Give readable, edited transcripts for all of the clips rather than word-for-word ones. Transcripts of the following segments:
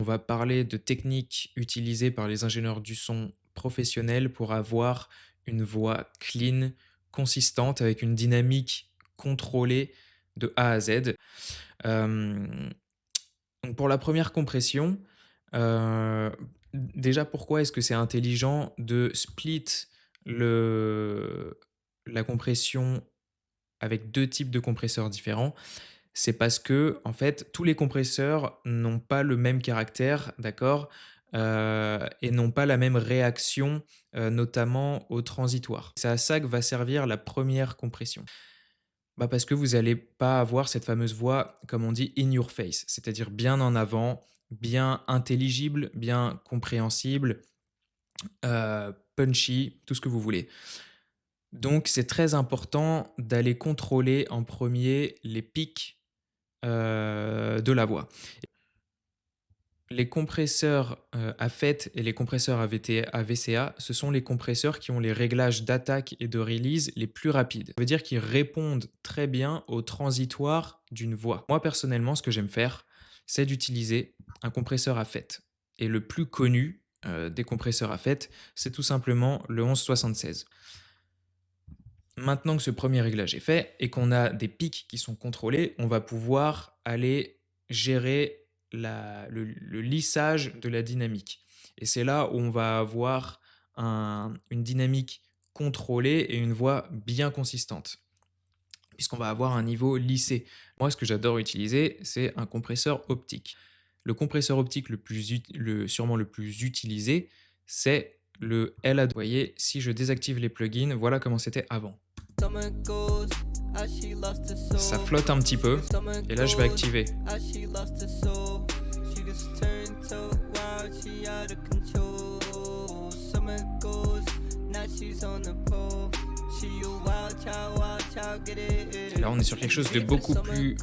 va parler de techniques utilisées par les ingénieurs du son professionnels pour avoir une voix clean, consistante, avec une dynamique contrôlée de A à Z. Hem, donc pour la première compression, heu, déjà pourquoi est-ce que c'est intelligent de split le la compression avec 2 types de compresseurs différents? C'est parce que en fait, tous les compresseurs n'ont pas le même caractère, d'accord? Et n'ont pas la même réaction, notamment au transitoire. C'est à ça que va servir la première compression. Bah, parce que vous allez pas avoir cette fameuse voix, comme on dit, in your face, c'est-à-dire bien en avant, bien intelligible, bien compréhensible, punchy, tout ce que vous voulez. Donc c'est très important d'aller contrôler en premier les pics, de la voix. Les compresseurs, AFET et les compresseurs AVCA, ce sont les compresseurs qui ont les réglages d'attaque et de release les plus rapides. Ça veut dire qu'ils répondent très bien au transitoire d'une voix. Moi, personnellement, ce que j'aime faire, c'est d'utiliser un compresseur AFET et le plus connu, des compresseurs AFET, c'est tout simplement le 1176. Maintenant que ce premier réglage est fait et qu'on a des pics qui sont contrôlés, on va pouvoir aller gérer le lissage de la dynamique. Et c'est là où on va avoir une dynamique contrôlée et une voix bien consistante, puisqu'on va avoir un niveau lissé. Moi, ce que j'adore utiliser, c'est un compresseur optique. Le compresseur optique sûrement le plus utilisé, c'est le LA2. Vous voyez, si je désactive les plugins, voilà comment c'était avant. Ça flotte un petit peu et là je vais activer. Et là on est sur quelque chose de beaucoup plus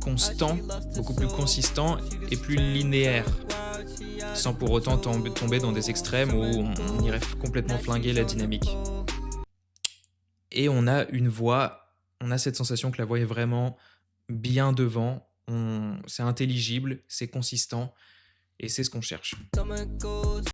constant, beaucoup plus consistant et plus linéaire, sans pour autant tomber dans des extrêmes où on irait complètement flinguer la dynamique. Et on a une voix, on a cette sensation que la voix est vraiment bien devant, c'est intelligible, c'est consistant et c'est ce qu'on cherche.